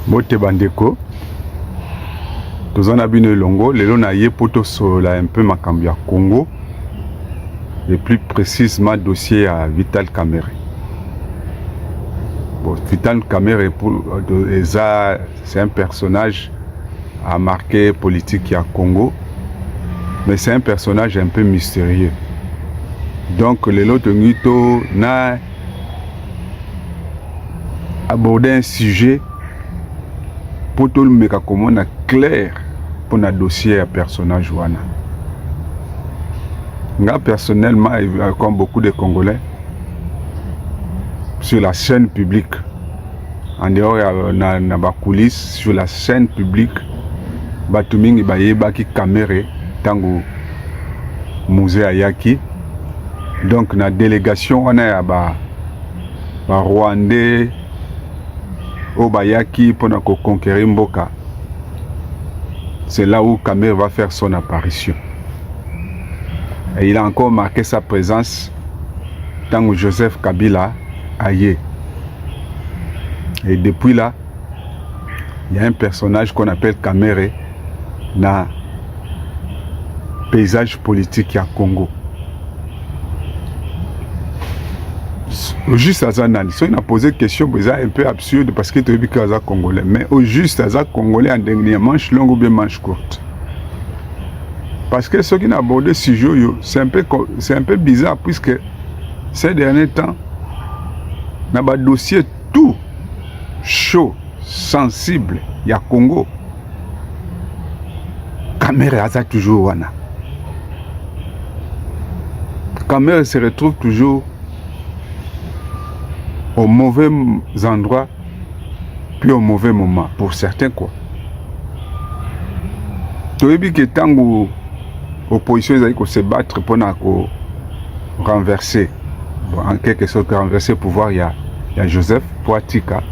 Bote bandeko tozana bino elongo lelo na ye poto sola un peu makambo ya Congo et plus précisément dossier à Vital Kamerhe. Bon, Vital Kamerhe c'est un personnage à marquer politique à Congo, mais c'est un personnage un peu mystérieux. Donc lelo tongito na aborder un sujet pour tout le monde clair pour un dossier à personnage wana. Moi personnellement, comme beaucoup de Congolais, sur la scène publique, en dehors na ba coulisses, sur la scène publique, batumingi bayeba ki Kamerhe tango musée ayaki. Donc na délégation on a ba Rwandais Obayaki pour conquérir Mboka. C'est là où Kamerhe va faire son apparition. Et il a encore marqué sa présence tant que Joseph Kabila aillé. Et depuis là, il y a un personnage qu'on appelle Kamerhe dans le paysage politique à Congo. Au juste Azanani, si on a posé une question, c'est un peu absurde parce que tu es un Congolais. Mais au juste Azan Congolais en dernier manche longue ou bien manche courte. Parce que ce qui n'a abordé ce sujet, c'est un peu bizarre puisque ces derniers temps, on a un dossier tout chaud, sensible, il y a Congo. Kamerhe Azan toujours wana. Kamerhe se retrouve toujours au mauvais endroit, puis au mauvais moment, pour certains quoi. Tu as vu que tant que l'opposition se battre pour renverser, en quelque sorte renverser le pouvoir, il y a Joseph Poatika,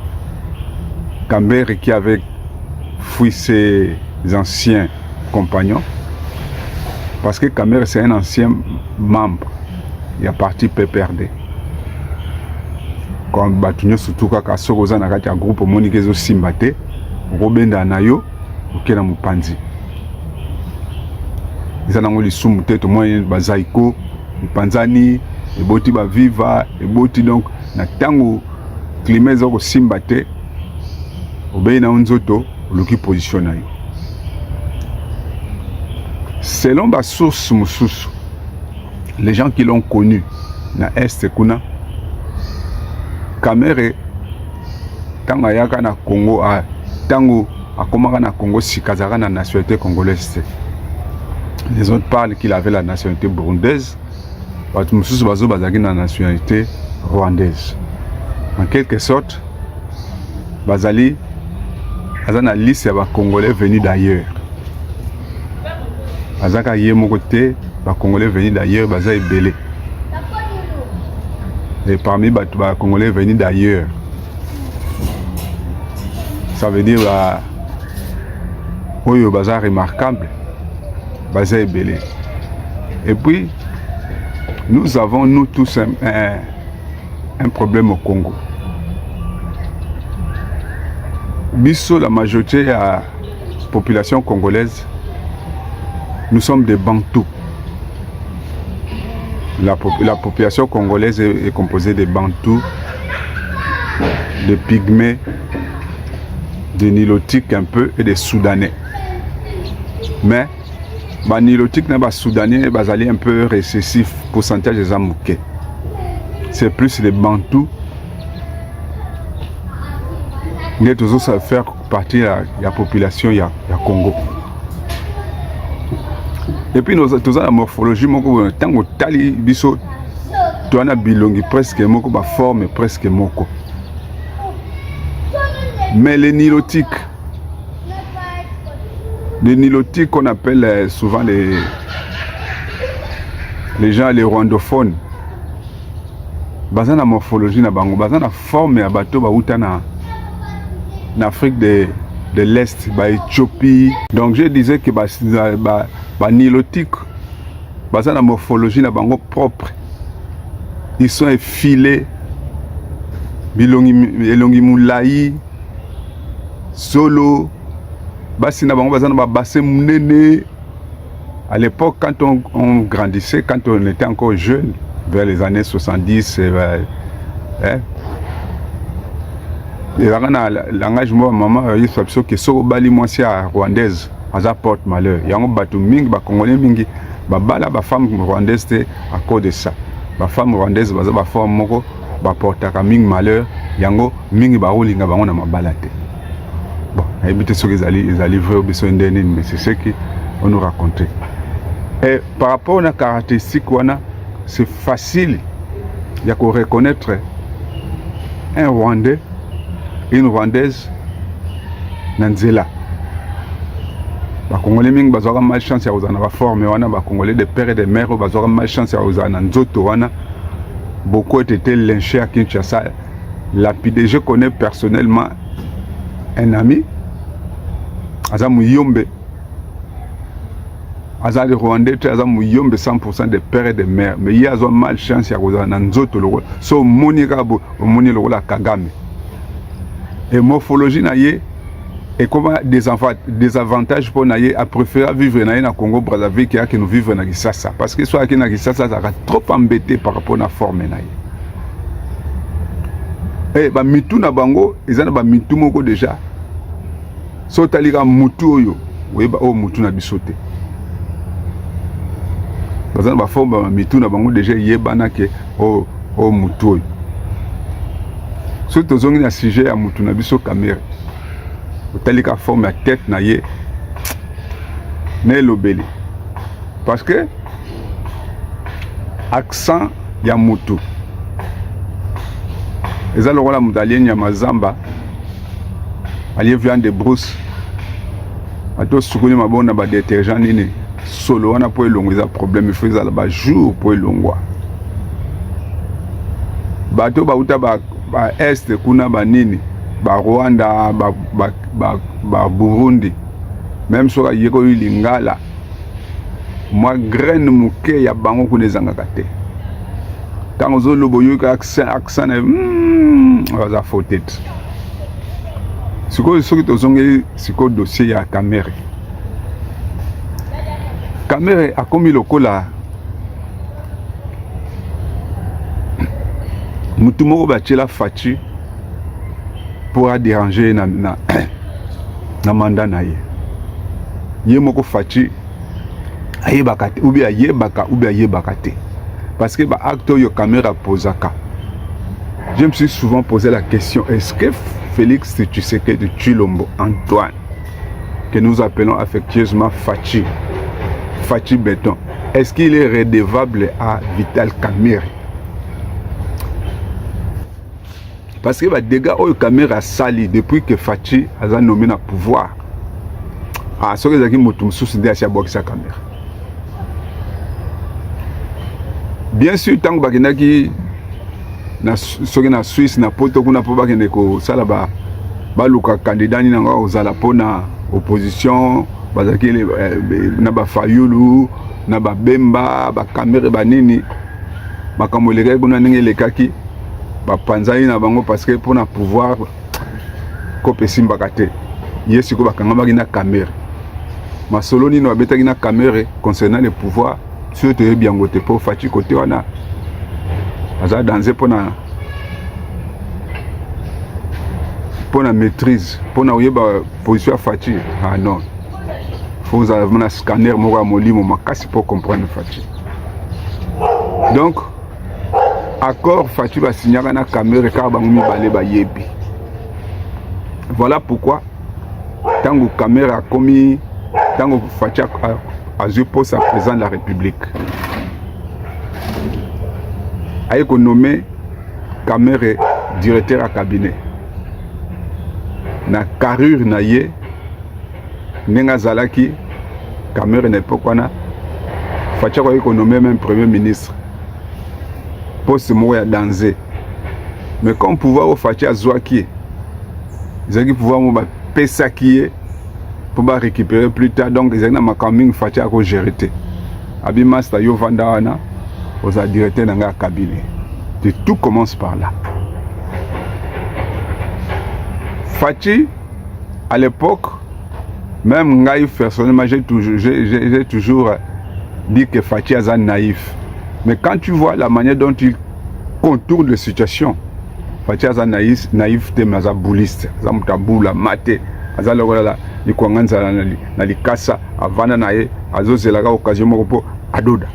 Kamerhe qui avait fui ses anciens compagnons, parce que Kamerhe c'est un ancien membre, il y a parti PPRD. Comme Batunyo surtout quand Sokoza na kati ya groupe monique zo simbate robenda nayo okena mupanzi izana ngoli sumute to moyen bazaiko mupanzani eboti ba viva eboti donc na tango climat zo ko simbate obena nzoto luki position nayo selon ba source mususu les gens qui l'ont connu na est kuna Kamerhe tango ayaka na Congo tango akomaka na Congo sikazaka na nationalité congolaise. Les autres parlent qu'il avait la nationalité burundaise, batu mususu bazo bazaki na nationalité rwandaise. En quelque sorte, bazali azana liste ya ba Congolais venus d'ailleurs. Azaka yemo côté ba Congolais venus d'ailleurs baza ebele. Et parmi les Congolais venus d'ailleurs, ça veut dire que bazar remarquable, bazar belé. Et puis, nous avons nous tous un problème au Congo. Biso, la majorité de la population congolaise, nous sommes des Bantous. La population congolaise est composée de Bantous, de Pygmées, de Nilotiques un peu et de Soudanais. Mais les Nilotiques et les Soudanais sont un peu récessifs, pourcentage des amouqués. C'est plus les Bantous qui sont faire partie de la population du Congo. Et puis nous avons la morphologie, tant que tali biso, tu as bilongi presque moko, ba forme presque moko. Mais les nilotiques qu'on appelle souvent les gens les rwandophones, bazana la morphologie na bango, bazana la forme ya bato ba uta na Afrique de l'Est, ba Éthiopie. Donc je disais que ba nilotiques, basant la morphologie na bango propre, ils sont effilés, bilongi moulaï, solo basi na bango bazana ba bassin munene. À l'époque, quand on grandissait, quand on était encore jeune, vers les années 70, et langage moi maman il faut que so bali moi c'est rwandaise aza porte malheur yango batu mingi ba congolais mingi ba bala ba femme rwandaise à cause de ça ba femme rwandaise baza ba femme moko ba portaka mingi malheur yango mingi ba rolinga bango na mabala te. Bon habité ce qu'ils allaient vrai besoin d'ennemi, mais c'est ce qui on nous racontait. Et par rapport à caractéristique c'est facile de reconnaître un Rwandais, une Rwandaise, Nanzela. Les Congolais mingi bazwaka malchance ya kozana ba forme wana, ba Congolais de père et de mère bazwaka malchance ya kozana nzoto wana. Beaucoup étaient lynchés à Kinshasa, lapidés. Je connais personnellement un ami, Azam Yombe. Azali Rwandais, Azam Yombe 100% de père et de mère. Mais il y a une malchance ya kozana nzoto loko. So moni kabo, moni loko la Kagame. Et morphologie naïe et comment des avantages pour naïe à préférer vivre naïe na Congo Brazzaville que nous vivre na Kisasa parce que soit qui na Kisasa ça va trop embêté par rapport à la forme naïe. Et ba mitu na bango ezana ba mitu moko déjà. So talika mutu oyo, oui ba o mutu na bisote. Bazana ba forme ba mitu na bango déjà yebana ke o mutu oyo. Surtout zongi na sujet à mutu na biso caméra. Talika forme la tête na ye ne lobeli. Parce que accent ya mutu. Eza lokola mudalien ya mazamba. Ali viande de brousse. Ato sukuni mabona ba détergent nini. Solo wana po elongo eza problème il faut ça ba jour po elongwa. Bato ba uta ba est kuna ba nini. Ba Rwanda, ba Burundi, même sur la Yéko Lingala, moi graine mouké ya bango kunezanga kate. Tant aux autres loboyo accent va faute. Ce que tozongi siko dossier ya caméra. Caméra a commis le cola. Mutumoko bachela fachi. Pour déranger na mandat na ye. Ye moko fachi ayebakate ou bien ayebaka ou bien ayebakate. Parce que ba acteur yo caméra posaka. Je me suis souvent posé la question, est-ce que Félix Tshisekedi Tshilombo Antoine, que nous appelons affectueusement Fachi Béton, est-ce qu'il est redevable à Vital Kamerhe? Parce que les dégâts au caméra sali depuis que Fachi a nommé le pouvoir. Ah, ce que j'ai dit, je suis sa caméra. Bien sûr, tant que je suis en Suisse, na poto kuna po bakende ko sala ba luka candidat ni nga ozala pona opposition, bazaki na ba Fayulu, na ba Bemba, ba caméra ba nini. Makamoleka kuna ninge lekaki. Panzani na bango parce que pour na pouvoir kope simba kate yesu ko bakanga bakina caméra masolo ni no abetaki na caméra concernant le pouvoir surtout bien ngote pour Fachi côté wana aza danger pour na maîtrise pour na oyeba position Fachi. Ah non, faut avoir un scanner moko molimo makasi pour comprendre Fachi. Donc accord Fachi va signer na caméra car bango mibale ba yebi. Voilà pourquoi tant que caméra commis tant que Fachi a eu poste à président de la République a été nommé caméra directeur à cabinet na carrure na ye nenga zalaki caméra n'époque wana Fachi a été nommé même premier ministre. Poste mourir danger. Mais comme pouvoir au Fachi Azouaki, ils ont pouvoir mou pesa qui est pour récupérer plus tard. Donc ils ont ma camping Fachi à gérer. Abima sta yo vandawana aux a directeur dans la cabinet. Tout commence par là. Fachi à l'époque, même Ngaï, personnellement, j'ai toujours dit que Fachi est naïf. Mais quand tu vois la manière dont il contourne les situations, Fachi est naïf, tu es bouliste, tu es boula, maté, tu es kwanganza na likasa, avana nae, azozelaga occasion moko adoda.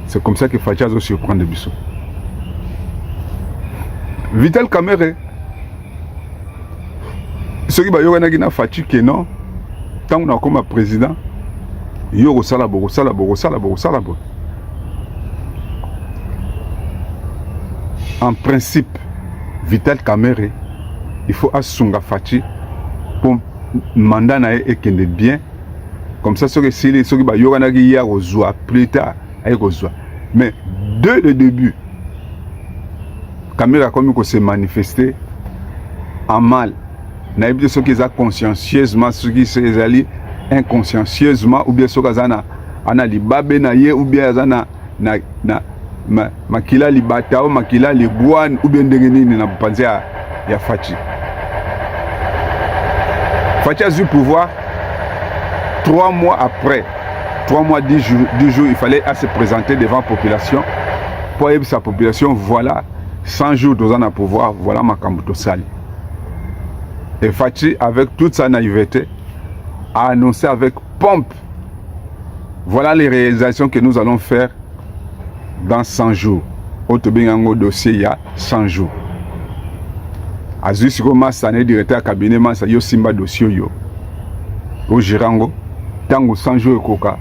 C'est comme ça que Fachi a surprend de Bissot. Vital Kamerhe, ceux qui ont na Fachi que non, tant qu'on a comme président, yo sala bo. En principe, Vital Kamerhe, il faut assunga Fachi pour mandat na et qu'il est bien. Comme ça, ceux qui y a plus tard, mais dès le début, Kamerhe a comme il s'est manifesté en mal. Na ibide ceux qui ont consciencieusement, ceux qui sont inconsciencieusement, ou bien ceux qui ont libabe na ye, ou bien makila libata ou makila libouane, ou bien ndengeni na panze ya Fachi. Fachi a eu pouvoir 3 mois après. 3 mois, 10 jours, il fallait se présenter devant la population. Pour aider sa population, voilà, 100 jours dans un pouvoir, voilà ma Kambuto Sali. Et Fachi, avec toute sa naïveté, a annoncé avec pompe, voilà les réalisations que nous allons faire dans 100 jours. Au Tobingango dossier, il y a 100 jours. Azus Massa, directeur cabinet Massa, yo Simba dossier yo. Au Girango, tango 100 jours koka.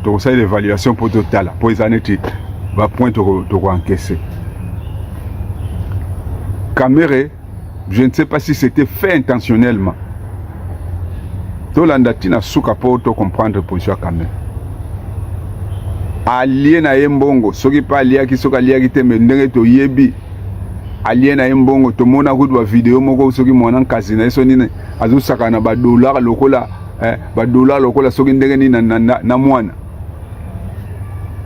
Donc ça l'évaluation pour total pour les années va point de encaisser. Kamerhe, je ne sais pas si c'était fait intentionnellement. Tout l'andatina souka pour comprendre position Kamerhe. Allié na yembongo, ce qui pas allié qui soka allié qui te mendenge to yebi. Allié na yembongo, to mona route vidéo moko ce qui mona casino et sonine azusaka na ba dollar lokola ba dollar lokola soki ndenge ni na mwana.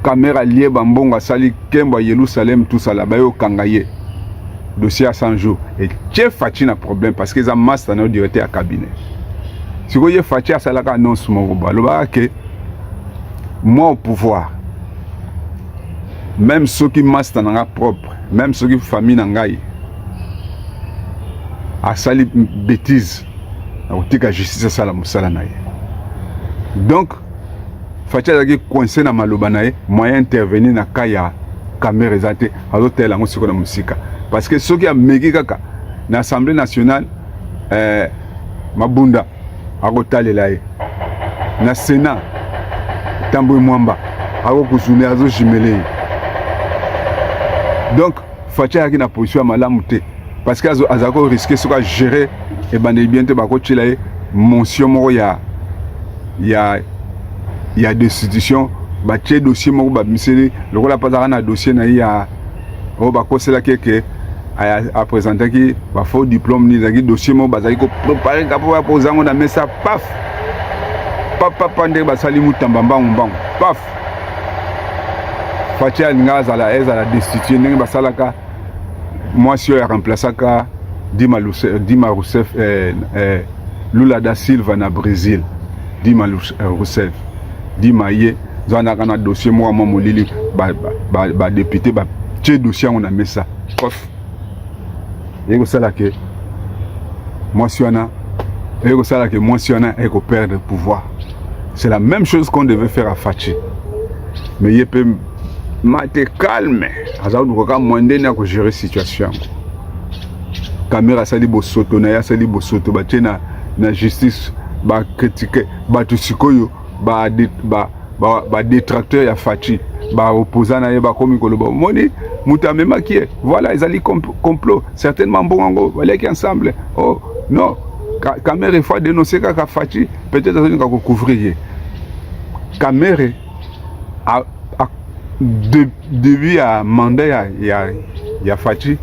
Kamerhe lié bambongo sali kemba Yerusalem tout ça là ba yo kangaye dossier à 100 jours et chef Fachi na problème parce que ça master na directeur à cabinet si vous voyez Fachi à ça là annonce mon ba lo ba que moi au pouvoir même ceux qui master na propre même ceux qui famille na ngai a sali bêtise na otika justice ça la musala na ye donc Fachi a coincé na maloba na ye moyen intervenir na kaya Kamerhe zate azotel yango siko na musika parce que ceux qui a meki kaka na Assemblée nationale Mabunda akotalela ye na Sénat Tambwe Mwamba akokuzune azo jimele donc Fachi a na position malamu te parce que azako risquer ce qu'a gérer et bande bientôt bako tshela ye mention moko ya destitution ba tché dossier moko ba miseli lokola pas na dossier na ya o ba kosela keke a présenter ki ba faux diplôme ni zaki dossier moko bazali ko préparer ka pour poser ngo na mesa paf papa ndé ba sali mutamba mbangu paf Fachi alinga za la destituer ndenge ba salaka moi si ya remplaçaka Dima Rousseff Lula da Silva na Brésil Dima Rousseff Dima ye zana kana dossier moi molili ba député ba tché dossier on a mis ça pof yego sala ke moi si on a yego sala ke moi si on a eko perdre pouvoir c'est la même chose qu'on devait faire à Fachi mais il peut mate calme azaou nous ka mwende na ko gérer situation Kamerhe sali bosoto na ya sali bosoto ba tena na justice ba critiquer ba tusikoyo ba détracteur ya Fachi ba opposant na ye ba komi koloba moni muta mema qui est voilà ils allaient complot certainement bongo voilà qui ensemble oh non Kamerhe faut dénoncer ka Fachi peut-être ça va couvrir Kamerhe a depuis à mandat ya Fachi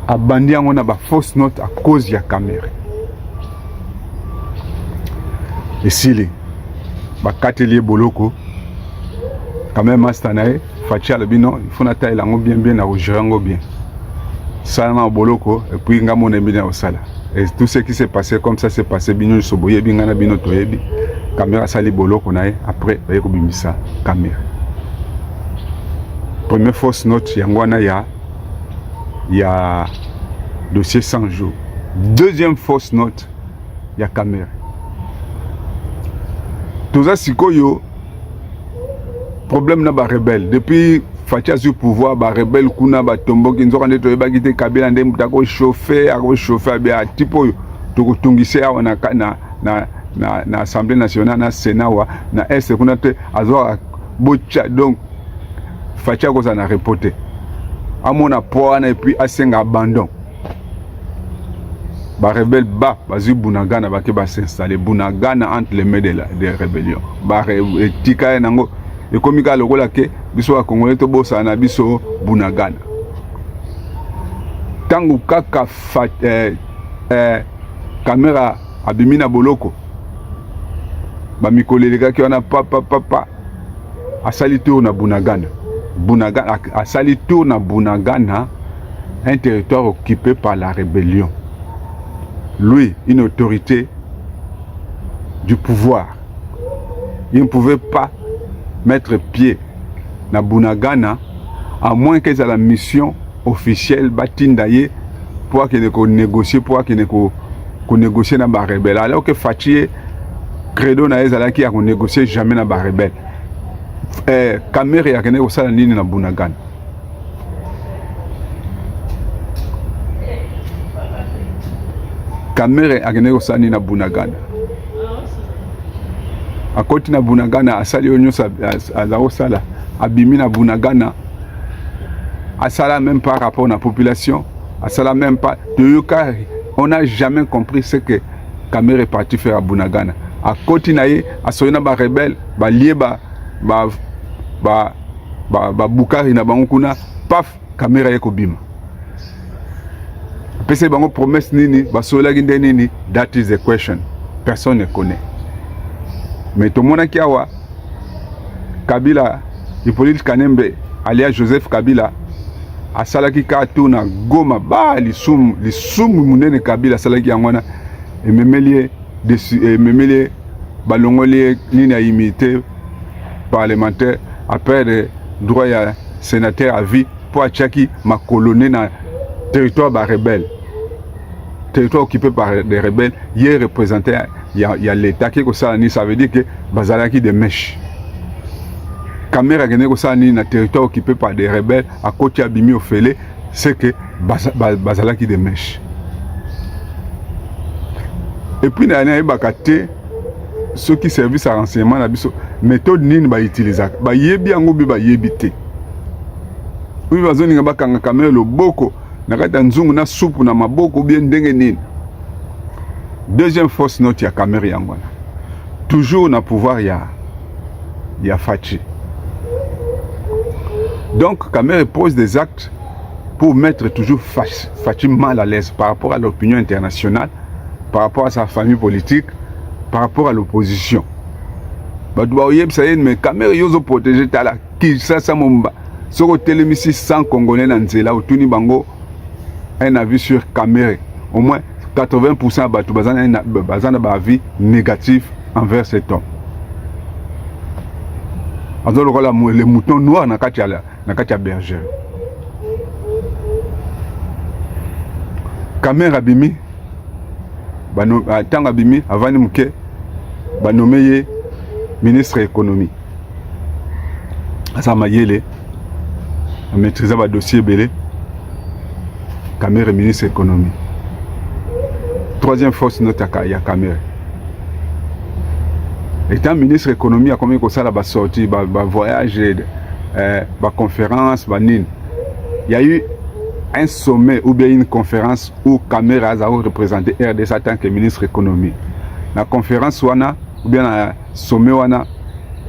a bandi on a ba fausse note à cause ya Kamerhe et s'il bakatelier boloko quand même mastanae Fachi alobino il faut na taille lango bien na gérango bien Salama boloko et puis ngamone bina osala. Et tout ce qui s'est passé comme ça s'est passé bino soboye bingana bino toyebi. Caméra sali boloko nae après bayeko bimisa caméra. Première fausse note yangwana ya dossier 100 jours. Deuxième fausse note ya caméra. Tout ça sikoyo problème na ba rebelle depuis Fatia sur pouvoir ba rebelle kuna ba tombo kinzoka nde toyeba kite Kabila nde mutako chauffer bien tipo to tungise awa na Assemblée nationale na Sénat wa na est kuna te azo bocha donc Fatia ko ça na reporter amona poana et puis asenga abandon ba rebelle ba bazu Bunagana ba ke ba s'installer Bunagana entre les mains des rébellions ba etika nango et comme il y a le rôle que biso a Congolais to bossa na biso Bunagana tangu kaka caméra abimina boloko ba mikoleleka ki wana papa asali tour na Bunagana asali tour na Bunagana, un territoire occupé par la rébellion. Lui, une autorité du pouvoir, il ne pouvait pas mettre pied na Bunagana à moins que ça la mission officielle batindaye pour qu'il ne négocier pour qu'il ne négocier na ba rebelle alors que Fatie credo na ezala qui a négocier jamais na ba rebelle caméra ya kene ko sala nini na Bunagana caméra a kene ko sala nini na Bunagana à côté na Bunagana asali onyo azao sala abimi na Bunagana asala même pas rapport na population asala même pas on n'a jamais compris ce que caméra est parti faire à Bunagana à côté na ye asoyena ba rebelle ba lié ba Bukari na bango kuna paf caméra yeko bima pese bango promesse nini basola ginde nini, that is the question, personne ne connaît. Mais tout le monde qui a Kabila, Hippolyte Kanembe alias Joseph Kabila asalaki ka tuna Goma ba lisum munene Kabila asalaki yangwana ememelie balongoli nini ya immunité parlementaire après le droit à sénateur à vie pour achaki ma colonie na territoire ba rebelle, territoire occupé par des rebelles, il est représenté il y a l'état qui est ça, ça veut dire que bazalaki de mèche caméra qui est ça na territoire occupé par des rebelles à côté abimi ofele, c'est que bazalaki de mèche. Et puis na yana bakate ceux qui servent à renseignement na biso méthode nini ba utiliser ba yebi yango bi ba yebite oui bazoni nga bakanga kamera loboko na kata nzungu na soupe na maboko bien ndenge nini. Deuxième fausse note ya kamera yango toujours na pouvoir ya Fatie. Donc caméra pose des actes pour mettre toujours Fatie mal à l'aise par rapport à l'opinion internationale, par rapport à sa famille politique, par rapport à l'opposition. Mais caméra yozo protéger tala qui ça momba soko télémisi 100 Congolais dans nzela otuni bango un avis sur caméra, au moins 80% batu bazana ba avis négatif envers cet homme. Alors là les moutons noirs na katia berger. Caméra bimi bano tanga bimi avani muke banomeye ministre économie. Asa mayele a maîtriser ba dossier belé. Caméra ministre économie. Troisième force note ya caméra. Étant ministre économie a combien que ça la sorti ba voyage ba conférence ba nine. Il y a eu un sommet ou bien une conférence où caméra a représenté RDC en tant que ministre économie. La conférence wana ou bien la sommet wana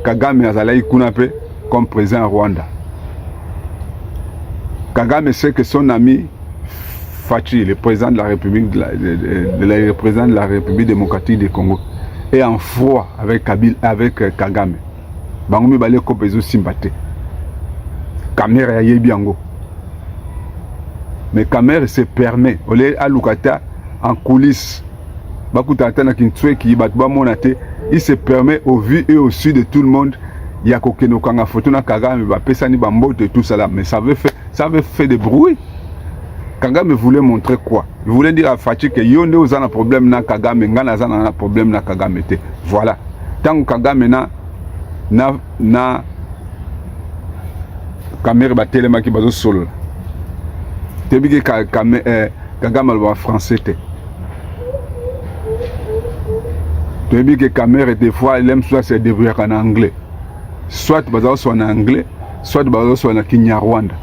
Kagame azalai kunape comme président Rwanda. Kagame sait que son ami Fatie, le président de la République le président de la République démocratique du Congo, est en froid avec Kagame. Bangomi balé kopezo sympathie. Caméra yebi yango. Mais Kamer se permet, olé à Lukata en coulisses, il se permet au vu et au su de tout le monde. Il y a quelqu'un qui a photo na Kagame, Pesani Bambote et tout ça là, mais ça avait fait des bruits. Kagame voulait montrer quoi? Il voulait dire à Fachi que Yonde a un problème na Kagame, Ngana a un problème na Kagame. Voilà. Tant que Kagame na Kamer ba telema ki bazo solo. Tebi que Kagame va français te. Tebi que Kamer des fois il aime soit se débrouiller en anglais. Soit bazo soit en anglais, soit bazo soit en Kinyarwanda.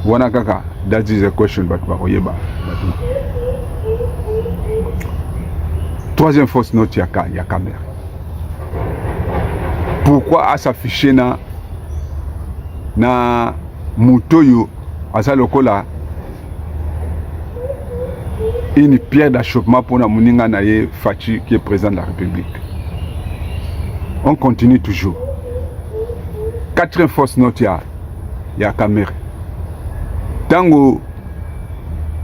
Wana kaka, that is a question but bakoyeba. Troisième fausse note ya Kamer. Pourquoi s'afficher na mutoyo asa lokola une pierre d'achoppement pour la Mouninga Naye Fachi qui est président de la République. On continue toujours. Quatrième fausse note ya Kamer. Tango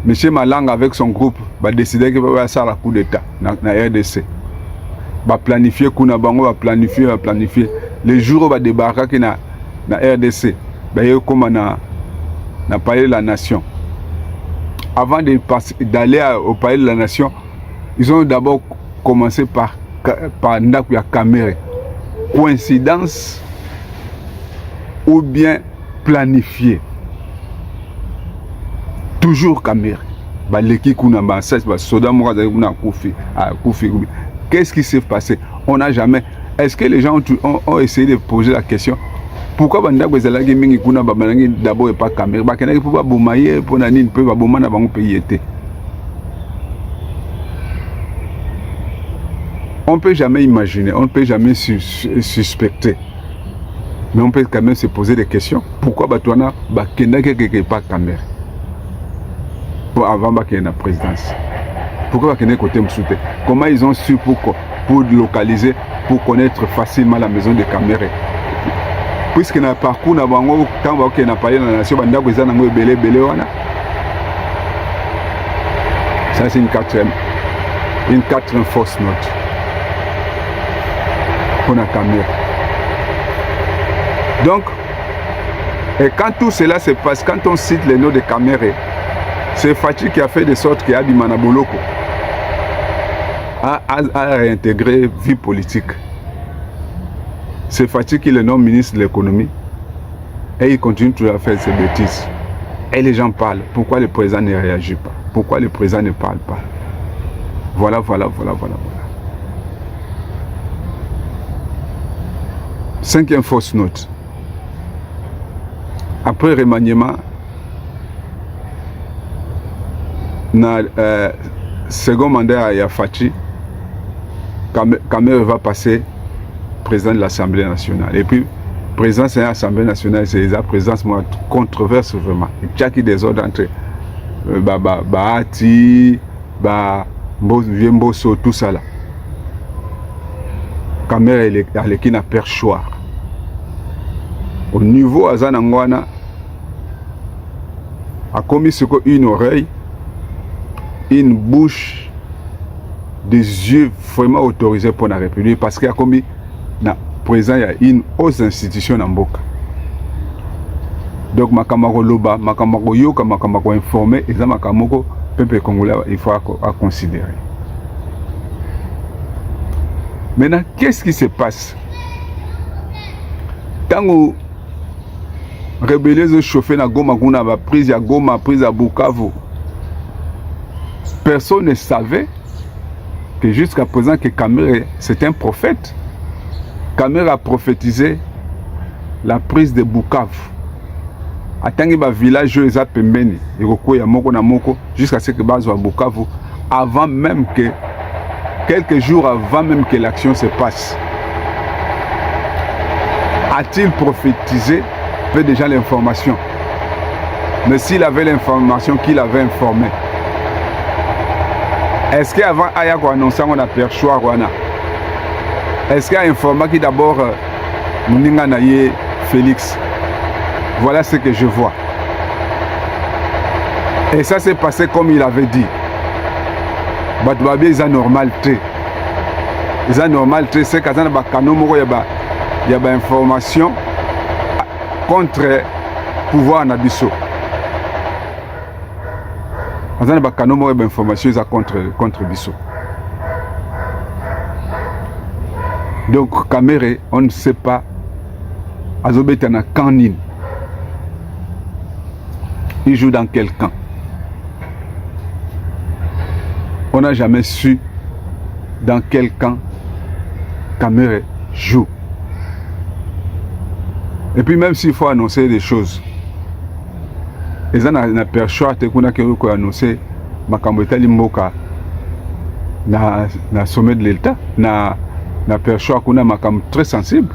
M. Malanga avec son groupe va décider qu'il va faire un coup d'état dans la RDC. Va planifier kuna bango, va planifier. Les jours où va débarquer dans la RDC, comme na palais de la nation. Avant d'aller au palais de la nation, ils ont d'abord commencé par Ndakuya Kamer. Coïncidence ou bien planifié. Toujours Kamer. Qu'est-ce qui s'est passé? On n'a jamais. Est-ce que les gens ont essayé de poser la question? Pourquoi d'abord et pas Kamer? On ne peut jamais imaginer, on ne peut jamais suspecter. Mais on peut quand même se poser des questions. Pourquoi Batouana Bakenda quelque pas Kamer? Avant la présidence. Pourquoi Bakenda côté Msoute? Comment ils ont su pour localiser, pour connaître facilement la maison de Kamer? Puisque dans le parcours, quand on a parlé dans la nation, ça c'est une quatrième fausse note. On a Kamer. Donc, et quand tout cela se passe, quand on cite les noms de Kamer, c'est Fachi qui a fait de sorte qu'il y a du Manaboloko à réintégrer vie politique. C'est Fachi qui est le nom ministre de l'économie et il continue toujours à faire ses bêtises. Et les gens parlent. Pourquoi le président ne réagit pas? Pourquoi le président ne parle pas? Voilà. Cinquième fausse note. Après remaniement, dans le second mandat à Fachi, Kamer va passer président de l'Assemblée nationale. Et puis, président de l'Assemblée nationale, c'est la présidence controverse vraiment. Il y a qui des ordres entre Bahati, Mboso, tout ça là. Kamer est à na perchoir. Au niveau Azanangwana, a commis une oreille, une bouche, des yeux vraiment autorisés pour la République parce qu'il y a commis présent il y a une autre institution en Mboka. Donc makamako loba, makamako yoka, makamako informé, et ça makamako peuple congolais il faut à considérer. Maintenant, qu'est-ce qui se passe? Tant que rebelles chauffés na Goma, kuna ba prise à Goma, prise à Bukavu, personne ne savait que jusqu'à présent que Kamer c'est un prophète. Kamer a prophétisé la prise de Bukavu. Atangi ba village eza pembeni, ya moko na moko jusqu'à ce que bazo à Bukavu avant même que quelques jours avant même que l'action se passe. A-t-il prophétisé? Fait déjà l'information. Mais s'il avait l'information, qu'il avait informé. Est-ce qu'avant Ayako annonçait qu'on a perchoir Rwanda? Est-ce qu'il a informé qui d'abord Mouninga Naye Félix? Voilà ce que je vois. Et ça s'est passé comme il avait dit. Batouabé, ils ont normal. Ils ont normal. C'est qu'il y a un canon, il y a une information contre le pouvoir Nabiso. Il y a un canon, il y a une information contre Bisso. Donc, Kamere, on ne sait pas. Azobet en a canine. Il joue dans quel camp? On n'a jamais su dans quel camp Kamere joue. Et puis même s'il faut annoncer des choses, les gens n'ont pas le choix de annoncer Makambeta Limboka na sommet de l'État, n'a pas le choix qu'on a Makam très sensible.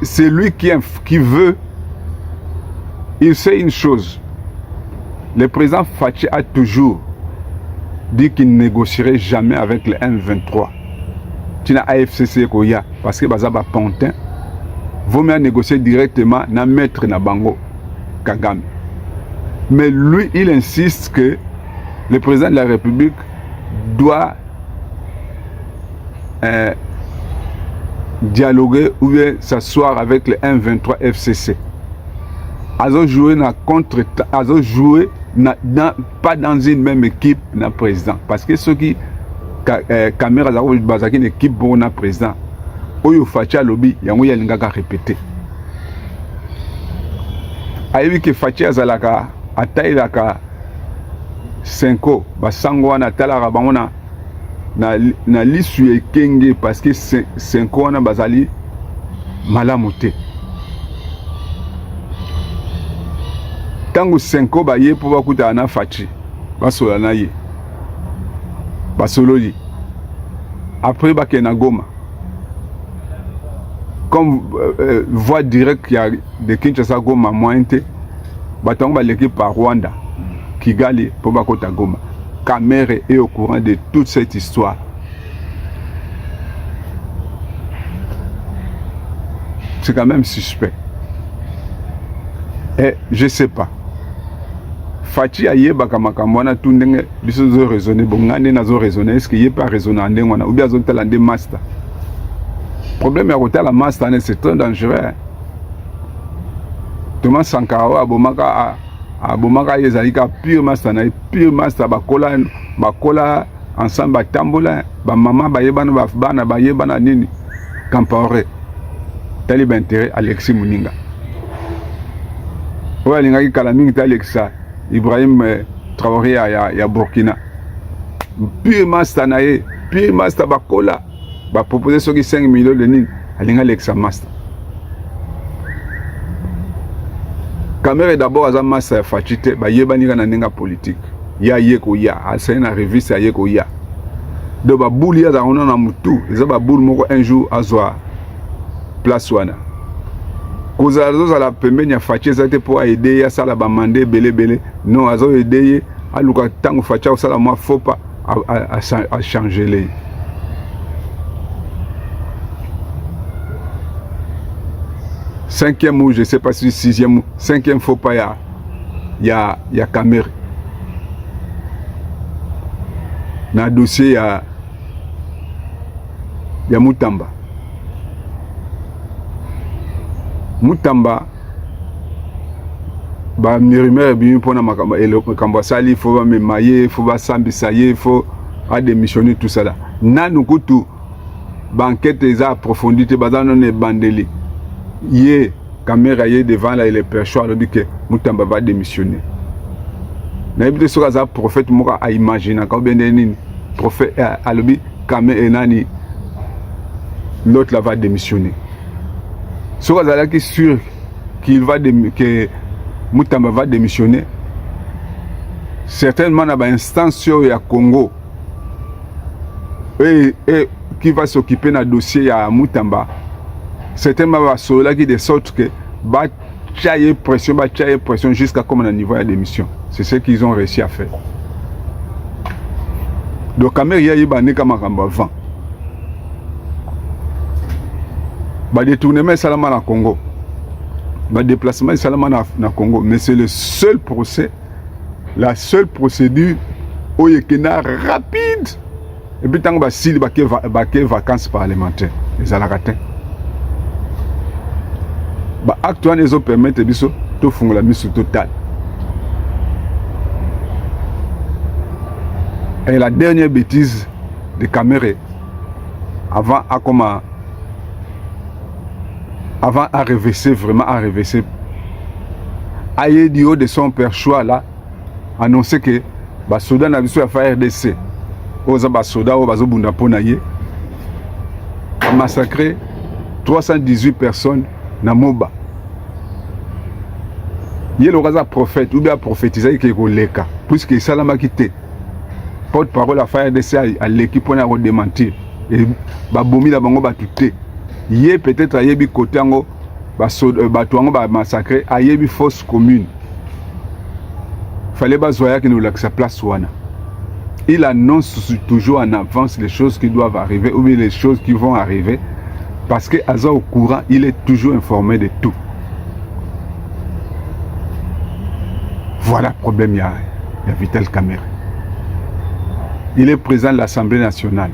C'est lui qui veut. Il sait une chose. Le président Fachi a toujours dit qu'il ne négocierait jamais avec le M23. Tu n'as AFCC Koya parce que Bazaba Pantin vaut mieux négocier directement na maître na Bango Kagame. Mais lui, il insiste que le président de la République doit dialoguer ou bien s'asseoir avec le M23 FCC. Azo jouer na contre, azo jouer pas dans une même équipe na président. Parce que ceux qui caméra zao bazaki une équipe pour na président. Oyo Fachi lobby yango ya lingaka répéter. Ayebi ke Fachi azalaka atailaka 5 basango wana talaka bango na lisu ekenge parce que 5 wana bazali malamu te. Tango 5 baye po bakuta na Fachi basola na ye basololi après bakena Goma comme voie directe il y a de Kinshasa Goma mointe batango baleki par Rwanda Kigali pour bakota Goma. Kamere est au courant de toute cette histoire. C'est quand même suspect. Et je sais pas. Fachi a yeba makamwana tout ndenge biso zo raisonner bongane nazo raisonner est-ce qu'il y a pas raisonner ndenge wana ou bien zo tala ndé master. Problème ya kotala master c'est très dangereux. Thomas Sankara abomaka yezalika pure master bakola ensemble batambola ba mama bayebana bana bayebana nini Kampaore tali ba intérêt Alexis Muninga oya lingaki kala mingi Alexa Ibrahim Traoré ya Burkina pure master na ye pure master bakola ba proposer soki 5 millions de nini alinga Alexa master. Kamere d'abord à master Fachite ba yebani kana nenga politique ya yeko ya asa na reviste ya yeko ya do ba bouli ya za ona na mutu eza ba bouli moko un jour azwa place wana kozazo za la pembeni ya Fachi zate pour aider ya sala ba mandé belé non azo aider aluka tango Fachi au sala moi faut pas à changer les. Cinquième ou je ne sais pas si sixième ou cinquième faut pas il y a Kamere. Dans le dossier il y a Mutamba. Mutamba ba rumeur bien pour na makamba et le makamba sali il faut me mailler, il faut ba sambisayer, il faut a démissionner tout ça là. Nanu kutu banquette les approfondie te bazano ne bandeli. Yé, Kamera yé devant là, il est perchoir, il dit que Mutamba va démissionner. Mais il dit que le prophète Moura a imaginé, quand bien le prophète a dit Kamera l'autre là va démissionner. Ce qui est sûr que Mutamba va démissionner, certainement dans l'instance au Congo, et qui va s'occuper d'un dossier à Mutamba. Certainement cela qui de sorte que va chailler pression jusqu'à comme un niveau de démission. C'est ce qu'ils ont réussi à faire. Donc Kamere y a comme avant. Bah détournement salamana Congo. Le déplacement est seulement dans Congo, mais c'est le seul procès, la seule procédure où il y a rapide. Et puis, tant que il y a vacances parlementaires, les alaratés. Actuellement, ils permettent de faire la mise totale. Et la dernière bêtise de Caméré, avant à reverser, vraiment à reverser, aïe du haut de son père choix là, annoncer que les soldats n'a pas fait RDC. Les soldats ont massacré 318 personnes dans Moba. Il y a un prophète, ou bien prophétisé qui est le cas, puisque Salama quitté. Porte-parole à faire RDC à l'équipe pour nous démentir. Et Baboumi la bango batouté. Il y a peut-être un côté en massacré, il y a une fausse commune. Il fallait que nous l'acceptions place. Il annonce toujours en avance les choses qui doivent arriver ou bien les choses qui vont arriver. Parce que Aza au courant, il est toujours informé de tout. Voilà le problème, il y a Vital Kamerhe. Il est président de l'Assemblée nationale.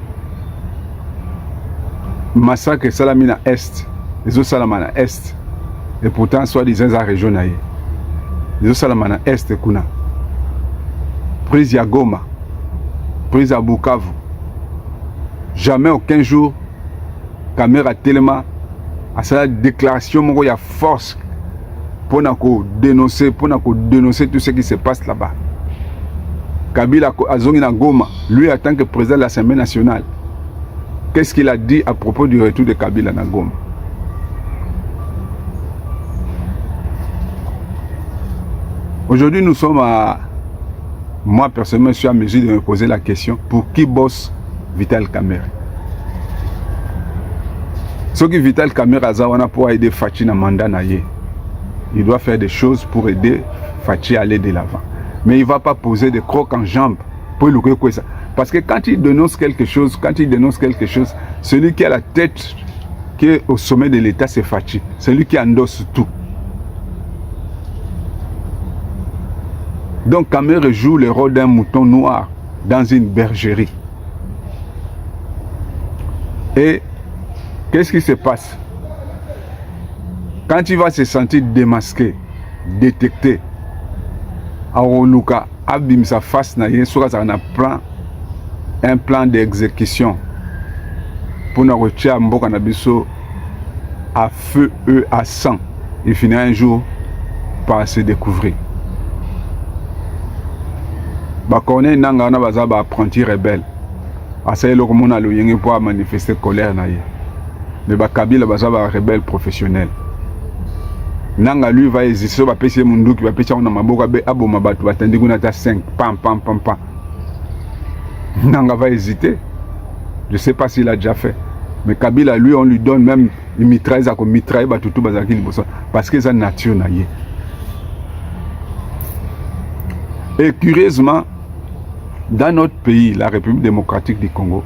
Massacre Salamina Est, les autres Salamana Est, et pourtant soit disant la région naïe. Les autres Salamana Est, kuna. Prise à Goma, prise à Bukavu. Jamais aucun jour, Kamerhe a tellement à sa déclaration, il y a force pour dénoncer tout ce qui se passe là-bas. Kabila Azongina Goma, lui en tant que président de l'Assemblée nationale, qu'est-ce qu'il a dit à propos du retour de Kabila à Goma? Aujourd'hui, nous sommes à... Moi, personnellement, je suis à mesure de me poser la question, pour qui bosse Vital Kamerhe? Ce qui Vital Kamerhe a pour aider Fachi dans le mandat, il doit faire des choses pour aider Fachi à aller de l'avant. Mais il ne va pas poser des crocs en jambes pour le quoi ça. Parce que quand il dénonce quelque chose, celui qui a la tête, qui est au sommet de l'État, c'est Fachi. C'est lui qui endosse tout. Donc Kamerhe joue le rôle d'un mouton noir dans une bergerie. Et qu'est-ce qui se passe? Quand il va se sentir démasqué, détecté, Aoluka abim sa face na yé soit ça prend un plan d'exécution pour nous retirer Mboka Nabiso à feu et à sang. Il finit un jour par se découvrir. Bakone nanga na baza ba apprenti rebelle. Asa lo komona lo yenge pour manifester colère na yé. Mais Kabila baza ba rebelle professionnel. Nanga lui va hésiter, va pêcher mundu qui va pêcher on a maboka be abo mabatu batandi kuna ta 5 pam. Nanga va hésiter. Je sais pas s'il a déjà fait. Mais Kabila lui on lui donne même une mitraille à comme mitraille batutu bazaki liboso parce que ça nature na yé. Et curieusement dans notre pays, la République démocratique du Congo,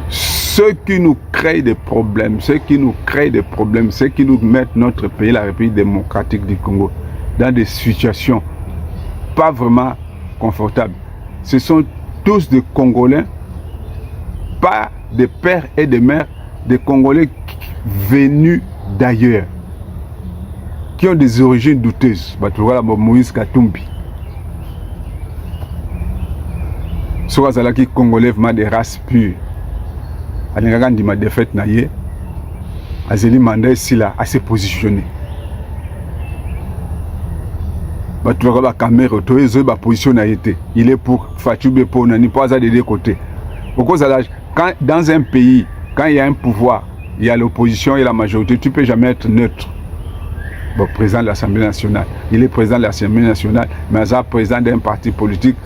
ceux qui nous créent des problèmes, ceux qui nous mettent notre pays, la République démocratique du Congo, dans des situations pas vraiment confortables, ce sont tous des Congolais, pas des pères et des mères, des Congolais venus d'ailleurs, qui ont des origines douteuses. Voilà Moïse Katumbi. Soit qui Congolais vraiment des races pures. Alingaka ndima défaite na ye azeli mandat sila à se positionner batuka ba Kamerhe to ezo ba position na été il est pour Fachi pour nani pas à des deux côtés quand dans un pays quand il y a un pouvoir il y a l'opposition et la majorité tu peux jamais être neutre. Bon, président de l'Assemblée nationale il est président de l'Assemblée nationale mais il est président d'un parti politique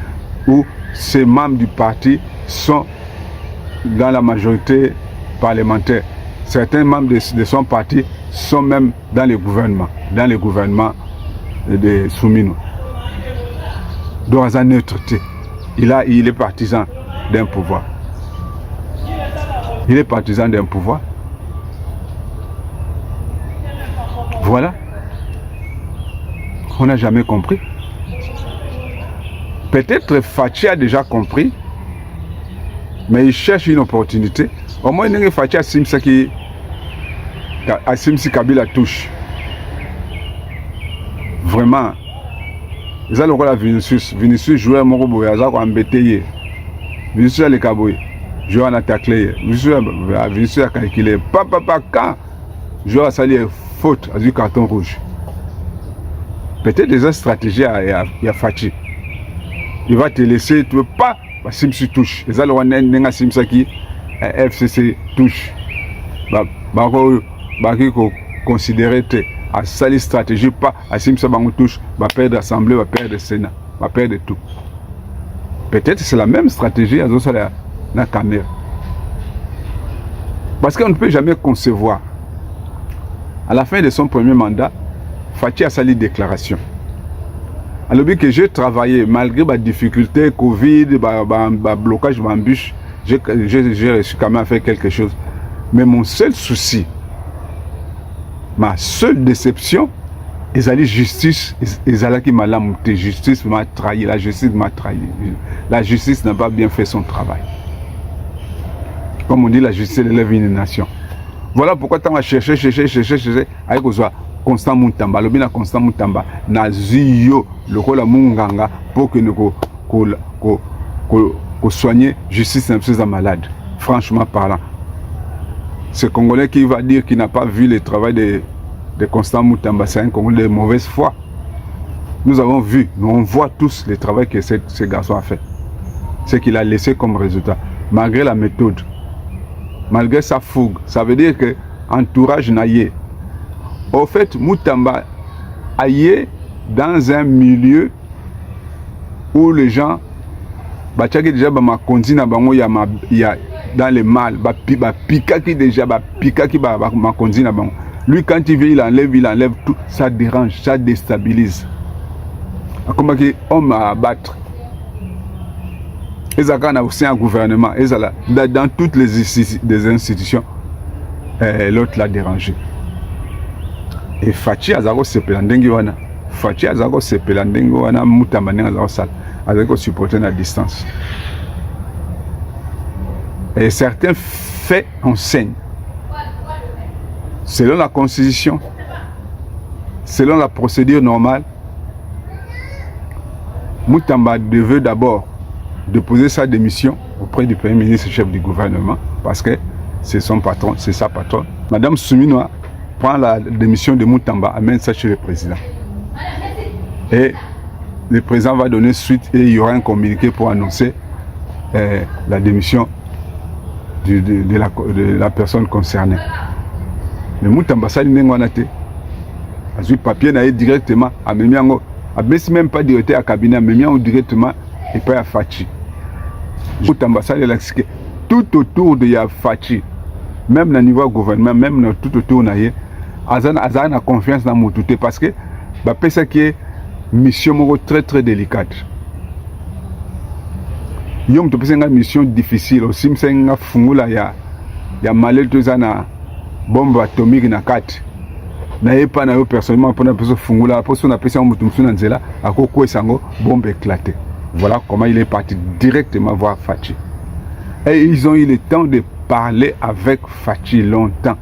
où ces membres du parti sont dans la majorité parlementaire. Certains membres de son parti sont même dans le gouvernement de Soumino. Dans sa neutralité, il est partisan d'un pouvoir. Voilà. On n'a jamais compris. Peut-être Fachi a déjà compris, mais il cherche une opportunité. Au moins, il y a Fachi à Simsi Kabila touche. Vraiment. Ils ont le rôle à Vinicius. Vinicius jouait à Morobo, il a embêté. Vinicius a le Kaboui. Joueur a taclé. Vinicius a calculé. Papa, quand joueur a sali faute, a du carton rouge. Peut-être des stratégies à Fachi. Il va te laisser, tu ne veux pas, Simsi touche. Les gens ont Simsi qui FCC touche. Considérer à sali stratégie, pas à Simsi touche, va perdre l'Assemblée, va perdre le Sénat, va perdre tout. Peut-être c'est la même stratégie à la caméra. Parce qu'on ne peut jamais concevoir. À la fin de son premier mandat, Fachi a sali déclaration. Alors que j'ai travaillé, malgré ma difficulté, Covid, blocage, embûche, j'ai réussi quand même à faire quelque chose. Mais mon seul souci, ma seule déception, ils allaient justice, ils allaient qui m'a lamouté, justice m'a trahi, la justice m'a trahi. La justice n'a pas bien fait son travail. Comme on dit, la justice élève une nation. Voilà pourquoi tu as cherché, avec Constant Muntamba, le bien Constant Muntamba, Naziyo, le rôle à Munganga, pour que nous soignions justice d'un malade. Franchement parlant. Ce Congolais qui va dire qu'il n'a pas vu le travail de Constant Muntamba, c'est un Congolais de mauvaise foi. Nous avons vu, on voit tous le travail que ce garçon a fait. Ce qu'il a laissé comme résultat. Malgré la méthode, malgré sa fougue, ça veut dire que entourage naïe. Au fait, Muntamba aille dans un milieu où les gens, déjà il y a dans le mal, lui quand il vient, il enlève tout, ça dérange, ça déstabilise. Comme homme à abattre. Et ça a aussi un gouvernement, et ça dans toutes les institutions, l'autre l'a dérangé. Et Fachi Azaro Sepelandengi wana. Fachi Azaro Sepelandengi wana Muntamba Azaro Sal. Azaro supporter à distance. Et certains faits enseignent. Selon la Constitution, selon la procédure normale, Muntamba devait d'abord déposer sa démission auprès du Premier ministre chef du gouvernement parce que c'est son patron, c'est sa patronne. Madame Souminoa prend la démission de Muntamba, amène ça chez le président. Et le président va donner suite et il y aura un communiqué pour annoncer la démission de la personne concernée. Mais Muntamba, ça n'est pas le papier n'a directement à Memiango. A même pas directement à cabinet, mais directement et pas à Fachi. Muntamba, ça est tout autour de Fachi, même au niveau gouvernement, même tout autour de Azana a confiance dans Moutouté parce que c'est qui est mission très très délicate. Yom to pesa une mission difficile aussi msenga fungula ya malel to zana bombe atomique na kati. Na yepa na yo personnellement pour na pesa fungula pour son pesa mutu msuna nzela akoko esango bombe éclatée. Voilà comment il est parti directement voir Fachi. Et ils ont eu le temps de parler avec Fachi longtemps.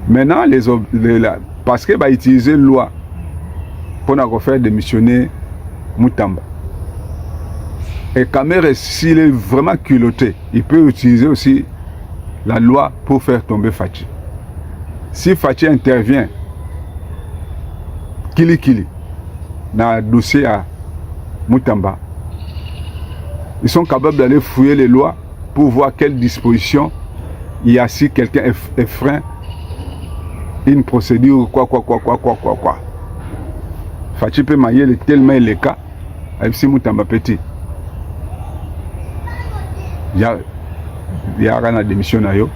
Maintenant, parce que va utiliser la loi pour faire démissionner Muntamba. Et Kamere, s'il est vraiment culotté, il peut utiliser aussi la loi pour faire tomber Fachi. Si Fachi intervient, Kili, dans le dossier à Muntamba, ils sont capables d'aller fouiller les lois pour voir quelles dispositions il y a si quelqu'un effreint une procédure, quoi. Fachi peut mailler tellement les cas, avec si Muntamba petit. Il y a une démission na yo,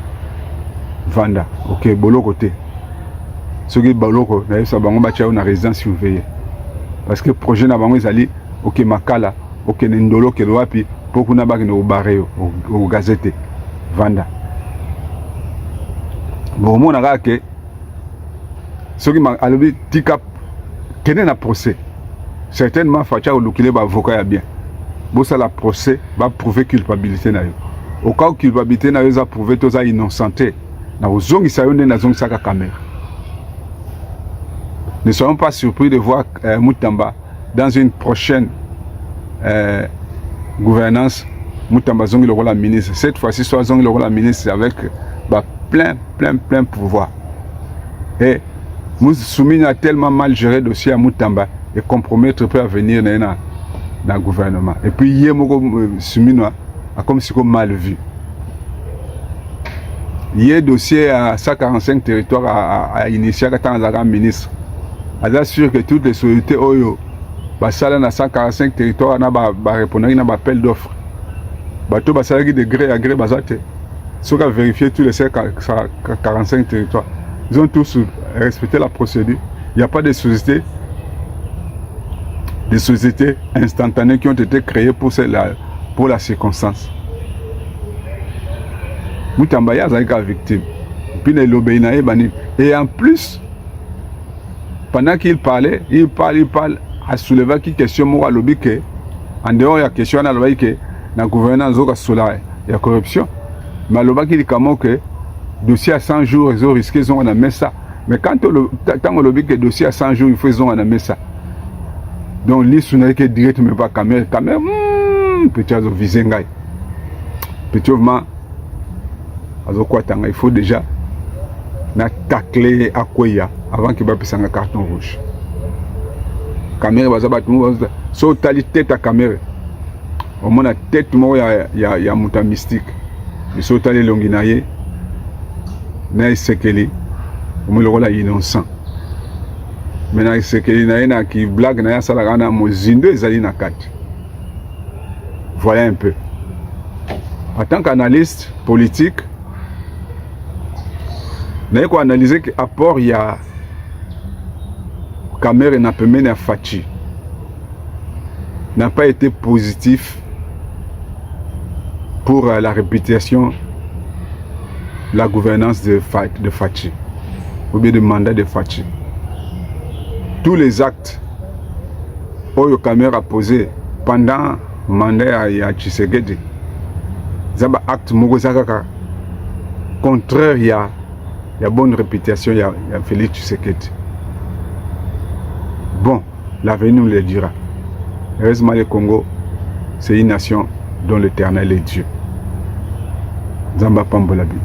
Vanda, ok, bolo côté. Ce qui est boloko, ça va on a résidence surveillée. Parce que le projet n'a pas allé, ok, Makala, ok, Ndolo, Keloapi, pour qu'on a pas au barré, au gazette, Vanda. Bon, on a que Ce qui m'a alobi tika kene na procès. Certainement Facha ou Lukile va avocat ya bien. Bon ça la procès va prouver culpabilité na yo. Au cas où culpabilité na yo za prouver to za innocenté. Na ozongi sa yo na zongi sa ka caméra. Ne soyons pas surpris de voir Mutamba dans une prochaine gouvernance. Mutamba zongi le rôle la ministre. Cette fois-ci, soit zongi le rôle la ministre avec plein pouvoir. Et Soumine a tellement mal géré le dossier à Mutamba et compromettre peut venir dans le gouvernement. Et puis hier, Soumine a comme si mal vu. Hier, dossier à 145 territoires a initié quand on ministre. C'est sûr que toutes les sociétés Oyo, basala na 145 territoires na ba répondre na ba appel d'offres. Bateau basala qui de gré à gré basate. Ceux qui ont vérifié tous les 145 territoires, ils ont tous respecté la procédure. Il n'y a pas de sociétés instantanées qui ont été créées pour la circonstance. Moutambaya a été victime. Puis les lobéina et en plus, pendant qu'il parlait, il parle à soulever qui question moi lobby que en dehors il y a question à lobby que la gouvernance il y a corruption. Mais lobby qui dit comment que dossier à 100 jours ils ont risqué ils ont en ça. Mais quand on lobby que dossier à 100 jours il faut ils ont en ça. Donc l'issue n'est que direct mais pas caméra peut-être viser ngai. Peut-être il faut déjà tacler à quoi avant qu'il puisse un carton rouge. Caméra va s'abattre. So tête à caméra. Au moins la tête moi il y a muta mystique. Mais so tali longinaye. Na isekeli. Au moins le rôle innocent. Mais na isekeli na qui blague na ya sala na mozindo ezali na kati. Voilà un peu. En tant qu'analyste politique, nous avons analysé que l'apport il y a Cameroun n'a pas mené à Fachi n'a pas été positif pour la réputation, la gouvernance de Fachi ou bien le mandat de Fachi. Tous les actes que le Cameroun a posés pendant le mandat de Tshisekedi, c'est un acte contraire il y a bonne réputation, il y a Félix Tshisekedi. Bon, l'avenir nous le dira. Heureusement, le Congo, c'est une nation dont l'Éternel est Dieu. Zamba Pambolabi.